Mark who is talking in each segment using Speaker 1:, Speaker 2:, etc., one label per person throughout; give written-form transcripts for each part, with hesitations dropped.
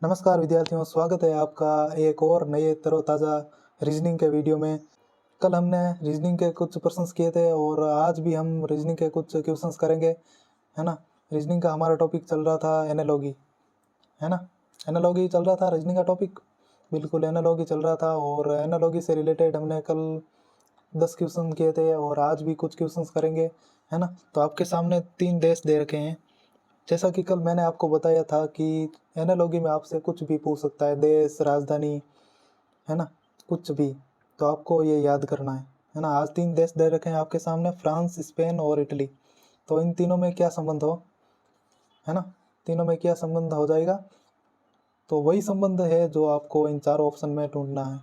Speaker 1: नमस्कार विद्यार्थियों, स्वागत है आपका एक और नए तरोताज़ा रीजनिंग के वीडियो में। कल हमने रीजनिंग के कुछ प्रश्न किए थे और आज भी हम रीजनिंग के कुछ क्वेश्चंस करेंगे, है ना। रीजनिंग का हमारा टॉपिक चल रहा था एनालॉगी, है ना। एनालॉगी चल रहा था रीजनिंग का टॉपिक, बिल्कुल एनालॉगी चल रहा था। और एनालॉगी से रिलेटेड हमने कल 10 क्वेश्चन किए थे और आज भी कुछ क्वेश्चंस करेंगे, है ना। तो आपके सामने 3 देश दे रखे हैं। जैसा कि कल मैंने आपको बताया था कि एनालॉगी में आपसे कुछ भी पूछ सकता है, देश, राजधानी, है ना, कुछ भी। तो आपको ये याद करना है ना। आज 3 देश दे रखे हैं आपके सामने, फ्रांस, स्पेन और इटली। तो इन तीनों में क्या संबंध हो, है ना, तीनों में क्या संबंध हो जाएगा। तो वही संबंध है जो आपको इन चारों ऑप्शन में ढूंढना है।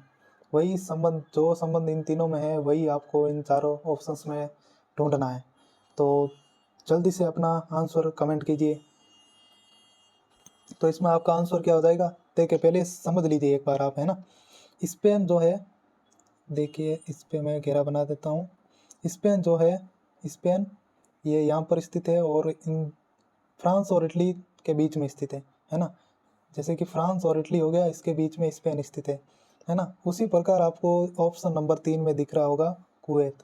Speaker 1: वही संबंध, जो संबंध इन तीनों में है, वही आपको इन चारों ऑप्शंस में ढूंढना है। तो जल्दी से अपना आंसर कमेंट कीजिए। तो इसमें आपका आंसर क्या हो जाएगा, देखिए पहले समझ लीजिए एक बार आप, है ना। स्पेन जो है, देखिए इस पे मैं घेरा बना देता हूँ। स्पेन जो है, स्पेन ये यहाँ पर स्थित है और इन फ्रांस और इटली के बीच में स्थित है ना। जैसे कि फ्रांस और इटली हो गया, इसके बीच में स्पेन स्थित है ना। उसी प्रकार आपको ऑप्शन नंबर 3 में दिख रहा होगा कुवैत।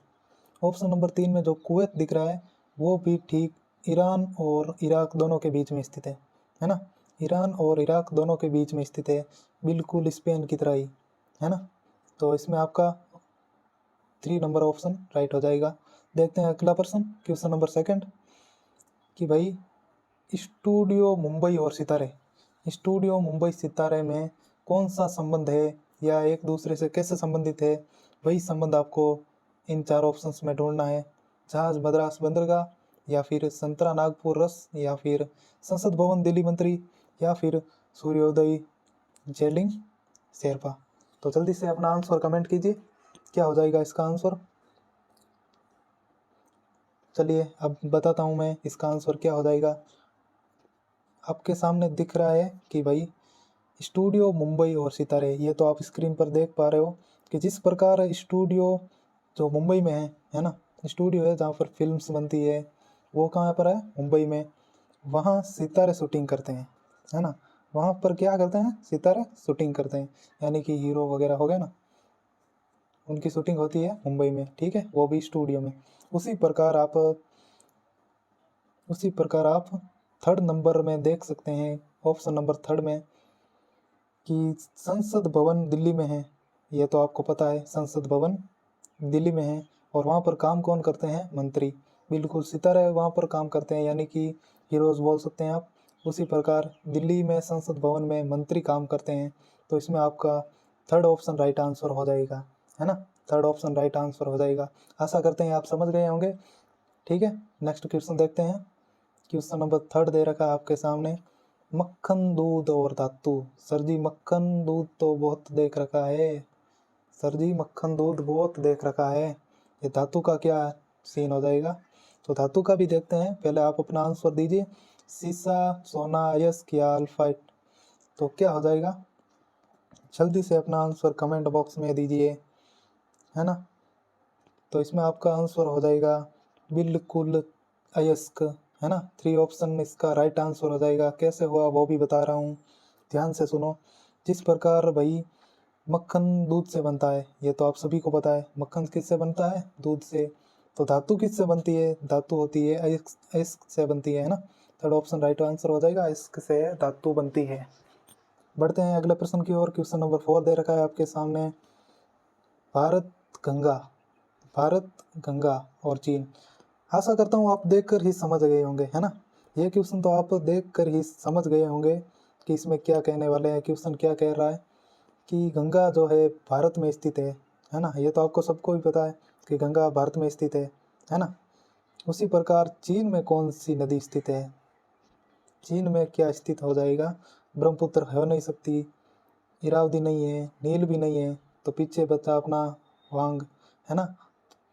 Speaker 1: ऑप्शन नंबर 3 में जो कुवैत दिख रहा है वो भी ठीक ईरान और इराक दोनों के बीच में स्थित है ना। ईरान और इराक दोनों के बीच में स्थित है, बिल्कुल स्पेन की तरह ही, है ना। तो इसमें आपका 3 नंबर ऑप्शन राइट हो जाएगा। देखते हैं अगला प्रश्न, क्वेश्चन नंबर 2 कि भाई स्टूडियो मुंबई और सितारे, स्टूडियो मुंबई सितारे में कौन सा संबंध है या एक दूसरे से कैसे संबंधित है, वही संबंध आपको इन 4 ऑप्शंस में ढूंढना है। जहाज मद्रास बंदरगाह, या फिर संतरा नागपुर रस, या फिर संसद भवन दिल्ली मंत्री, या फिर सूर्योदय जेलिंग शेरपा। तो जल्दी से अपना आंसर कमेंट कीजिए, क्या हो जाएगा इसका आंसर। चलिए अब बताता हूँ मैं इसका आंसर क्या हो जाएगा। आपके सामने दिख रहा है कि भाई स्टूडियो मुंबई और सितारे, ये तो आप स्क्रीन पर देख पा रहे हो कि जिस प्रकार स्टूडियो जो मुंबई में है ना, स्टूडियो है जहाँ पर फिल्म्स बनती है, वो कहाँ पर है, मुंबई में। वहाँ सितारे शूटिंग करते हैं, है ना। वहाँ पर क्या करते हैं, सितारे शूटिंग करते हैं, यानी कि हीरो वगैरह हो गए ना, उनकी शूटिंग होती है मुंबई में, ठीक है, वो भी स्टूडियो में। उसी प्रकार आप उसी प्रकार आप थर्ड नंबर में देख सकते हैं, ऑप्शन नंबर 3 में, कि संसद भवन दिल्ली में है। ये तो आपको पता है, संसद भवन दिल्ली में है। और वहाँ पर काम कौन करते हैं, मंत्री। बिल्कुल सितारे वहाँ पर काम करते हैं, यानी कि हीरोज बोल सकते हैं आप। उसी प्रकार दिल्ली में संसद भवन में मंत्री काम करते हैं। तो इसमें आपका थर्ड ऑप्शन राइट आंसर हो जाएगा, है ना। थर्ड ऑप्शन राइट आंसर हो जाएगा। आशा करते हैं आप समझ गए होंगे, ठीक है। नेक्स्ट क्वेश्चन देखते हैं। क्वेश्चन नंबर 3 दे रखा है आपके सामने, मक्खन, दूध और धातु। सर जी मक्खन दूध तो बहुत देख रखा है, सर जी मक्खन दूध बहुत देख रखा है, ये धातु का क्या सीन हो जाएगा। तो धातु का भी देखते हैं, पहले आप अपना आंसर दीजिए। सीसा, सोना, अयस्क या अल्फाइट। तो क्या हो जाएगा, जल्दी से अपना आंसर कमेंट बॉक्स में दीजिए, है ना। तो इसमें आपका आंसर हो जाएगा बिल्कुल अयस्क, है ना। 3 ऑप्शन इसका राइट आंसर हो जाएगा। कैसे हुआ वो भी बता रहा हूँ, ध्यान से सुनो। जिस प्रकार भाई मक्खन दूध से बनता है, ये तो आप सभी को पता है, मक्खन किससे बनता है, दूध से। तो धातु किससे बनती है, धातु होती है अयस्क, अयस्क से बनती है ना। थर्ड ऑप्शन राइट आंसर हो जाएगा, अयस्क से धातु बनती है। बढ़ते हैं अगले प्रश्न की ओर। क्वेश्चन नंबर 4 दे रखा है आपके सामने, भारत गंगा, भारत गंगा और चीन। आशा करता हूँ आप देखकर ही समझ गए होंगे, है ना। ये क्वेश्चन तो आप देखकर ही समझ गए होंगे कि इसमें क्या कहने वाले हैं। क्वेश्चन क्या कह रहा है कि गंगा जो है भारत में स्थित है ना। ये तो आपको सबको भी पता है कि गंगा भारत में स्थित है ना। उसी प्रकार चीन में कौन सी नदी स्थित है, चीन में क्या स्थित हो जाएगा। ब्रह्मपुत्र हो नहीं सकती, इरावदी नहीं है, नील भी नहीं है, तो पीछे बचा अपना वांग, है ना।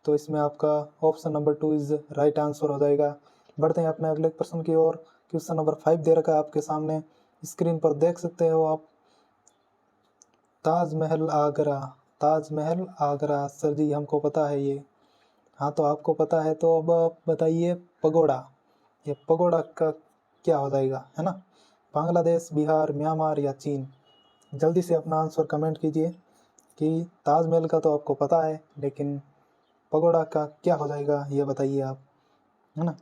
Speaker 1: तो इसमें आपका option number 2 is right answer हो जाएगा। बढ़ते हैं अपने अगले प्रश्न की ओर। क्वेश्चन नंबर 5 दे रखा है आपके सामने, स्क्रीन पर देख सकते हो आप। ताजमहल आगरा, ताजमहल आगरा, सर जी हमको पता है ये। हाँ तो आपको पता है, तो अब आप बताइए पगोड़ा, ये पगोड़ा का क्या हो जाएगा, है ना। बांग्लादेश, बिहार, म्यांमार या चीन? जल्दी से अपना आंसर कमेंट कीजिए कि ताजमहल का तो आपको पता है, लेकिन पगोड़ा का क्या हो जाएगा ये बताइए आप, है ना।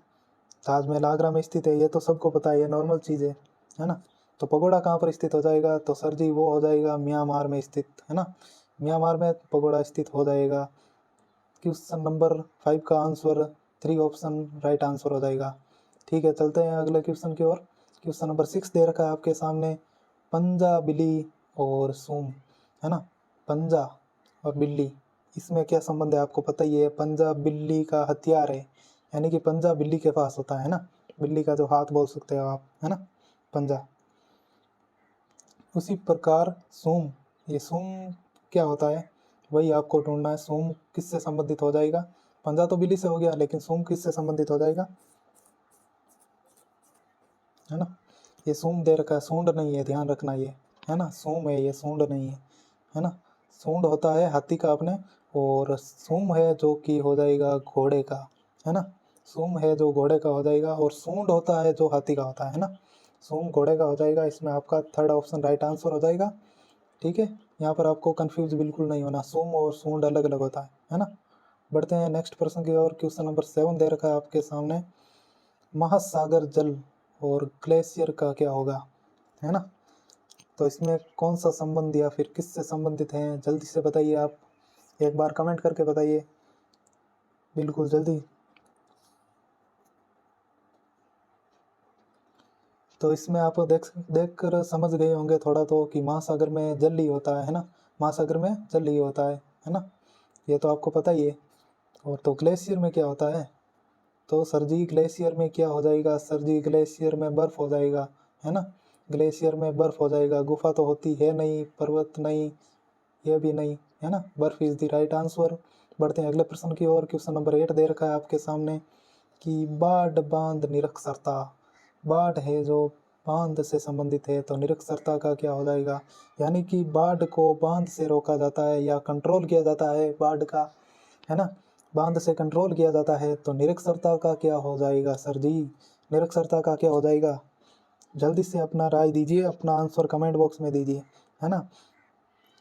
Speaker 1: ताजमहल आगरा में स्थित है, ये तो सबको पता है, ये नॉर्मल चीज़ है ना। तो पगोड़ा कहाँ पर स्थित हो जाएगा? तो सर जी वो हो जाएगा म्यांमार में स्थित, है ना। म्यांमार में पगोड़ा स्थित हो जाएगा। क्वेश्चन नंबर 5 का आंसर 3 ऑप्शन राइट आंसर हो जाएगा। ठीक है, चलते हैं अगले क्वेश्चन की ओर। क्वेश्चन नंबर 6 दे रखा है आपके सामने, पंजा, बिल्ली और सूम, है ना। पंजा और बिल्ली, इसमें क्या संबंध है आपको पता ही है। पंजा बिल्ली का हथियार है, यानी कि पंजा बिल्ली के पास होता है ना, बिल्ली का जो हाथ बोल सकते हो आप, है ना, पंजा। उसी प्रकार सूम, ये सूम क्या होता है वही आपको ढूंढना है। सूम किससे संबंधित हो जाएगा? पंजा तो बिल्ली से हो गया, लेकिन सूम किससे संबंधित हो जाएगा, है ना। ये सूंड दे रखा है, सूंड नहीं है, ध्यान रखना ये, है ना। सूम है ये, सूंड नहीं है ना। सूंड होता है हाथी का अपने, और सूम है जो कि हो जाएगा घोड़े का, है ना। सूम है जो घोड़े का हो जाएगा, और सूंड होता है जो हाथी का होता है ना। सूम घोड़े का हो जाएगा, इसमें आपका थर्ड ऑप्शन राइट आंसर हो जाएगा। ठीक है, यहाँ पर आपको कंफ्यूज बिल्कुल नहीं होना, सूम और सूंड अलग अलग होता है ना। बढ़ते हैं नेक्स्ट प्रश्न की ओर। क्वेश्चन नंबर 7 दे रखा है आपके सामने, महासागर जल और ग्लेशियर का क्या होगा, है ना। तो इसमें कौन सा संबंध या फिर किससे संबंधित है, जल्दी से बताइए आप, एक बार कमेंट करके बताइए, बिल्कुल जल्दी। तो इसमें आप देख कर समझ गए होंगे थोड़ा तो कि महासागर में जल ही होता है ना, महासागर में जल ही होता है ना, ये तो आपको पता ही है। और तो ग्लेशियर में क्या होता है? तो सर जी ग्लेशियर में क्या हो जाएगा? सर जी ग्लेशियर में बर्फ़ हो जाएगा, है ना। ग्लेशियर में बर्फ़ हो जाएगा, गुफा तो होती है नहीं, पर्वत नहीं, ये भी नहीं, है ना। बर्फ़ इज़ द राइट आंसर। बढ़ते हैं अगले प्रश्न की ओर। क्वेश्चन नंबर 8 दे रखा है आपके सामने कि बाढ़, बांध, निरक्षरता। बाढ़ है जो बांध से संबंधित है, तो निरक्षरता का क्या हो जाएगा? यानी कि बाढ़ को बांध से रोका जाता है या कंट्रोल किया जाता है बाढ़ का, है ना। बांध से कंट्रोल किया जाता है, तो निरक्षरता का क्या हो जाएगा सर जी? निरक्षरता का क्या हो जाएगा? जल्दी से अपना राय दीजिए, अपना आंसर कमेंट बॉक्स में दीजिए, है ना।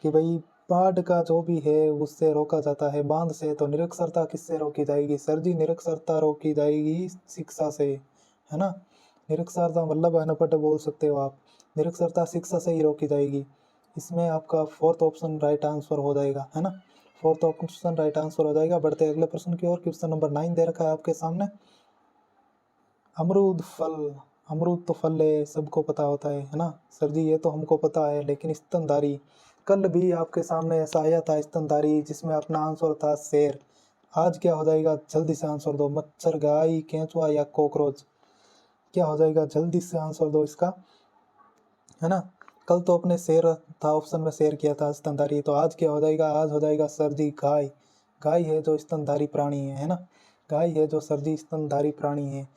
Speaker 1: कि भाई बाढ़ का जो भी है उससे रोका जाता है बांध से, तो निरक्षरता किससे रोकी जाएगी? सर जी निरक्षरता रोकी जाएगी शिक्षा से, है ना। निरक्षरता मतलब अनपढ़ बोल सकते हो आप, निरक्षरता शिक्षा से ही रोकी जाएगी। इसमें आपका फोर्थ ऑप्शन राइट आंसर हो जाएगा, है ना। फोर्थ ऑप्शन राइट आंसर हो जाएगा। बढ़ते हैं अगले प्रश्न की ओर। क्वेश्चन नंबर 9 दे रखा है आपके सामने, अमरूद फल। अमरूद तो फल है, सबको पता होता है ना। सर जी ये तो हमको पता है, लेकिन स्तनधारी, कल भी आपके सामने ऐसा आया था स्तनधारी, जिसमें अपना आंसर था शेर। आज क्या हो जाएगा? जल्दी से आंसर दो, मच्छर, गाय, केंचुआ या कॉकरोच, क्या हो जाएगा? जल्दी से आंसर दो इसका, है ना। कल तो अपने शेर था ऑप्शन में, शेर किया था स्तनधारी, तो आज क्या हो जाएगा? आज हो जाएगा सर जी गाय। गाय है जो स्तनधारी प्राणी है ना। गाय है जो सर जी स्तनधारी प्राणी है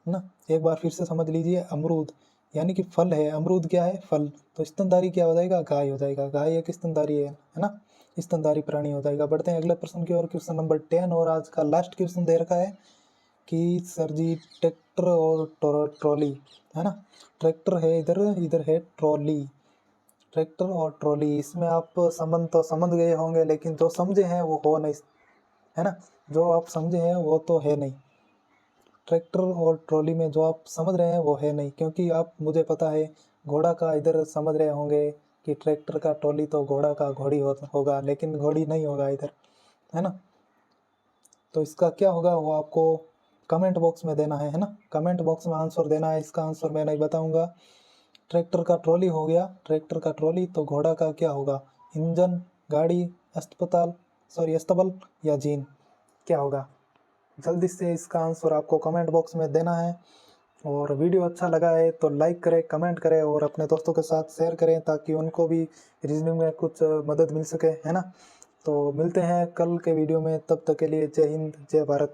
Speaker 1: ना। एक बार फिर से समझ लीजिए, अमरूद यानी कि फल है, अमरूद क्या है? फल। तो स्तनधारी क्या हो जाएगा? गाय हो जाएगा। गाय एक स्तनधारी है ना, स्तनधारी प्राणी हो जाएगा। बढ़ते हैं अगले प्रश्न की ओर। क्वेश्चन नंबर 10 और आज का लास्ट क्वेश्चन दे रखा है कि सर जी ट्रैक्टर और ट्रॉली, है ना। ट्रैक्टर है इधर, इधर है ट्रॉली। ट्रैक्टर और ट्रॉली, इसमें आप संबंध तो समझ गए होंगे, लेकिन जो समझे हैं वो हो नहीं, है ना। जो आप समझे हैं वो तो है नहीं। ट्रैक्टर और ट्रॉली में जो आप समझ रहे हैं वो है नहीं, क्योंकि आप, मुझे पता है, घोड़ा का इधर समझ रहे होंगे कि ट्रैक्टर का ट्रॉली तो घोड़ा का घोड़ी होगा, लेकिन घोड़ी नहीं होगा इधर, है ना। तो इसका क्या होगा वो आपको कमेंट बॉक्स में देना है ना। कमेंट बॉक्स में आंसर देना है, इसका आंसर मैं नहीं बताऊंगा। ट्रैक्टर का ट्रॉली हो गया, ट्रैक्टर का ट्रॉली, तो घोड़ा का क्या होगा? इंजन, गाड़ी, अस्पताल, सॉरी अस्तबल या जीन, क्या होगा? जल्दी से इसका आंसर आपको कमेंट बॉक्स में देना है। और वीडियो अच्छा लगा है तो लाइक करें, कमेंट करें और अपने दोस्तों के साथ शेयर करें, ताकि उनको भी रीजनिंग में कुछ मदद मिल सके, है ना। तो मिलते हैं कल के वीडियो में, तब तक के लिए जय हिंद, जय भारत।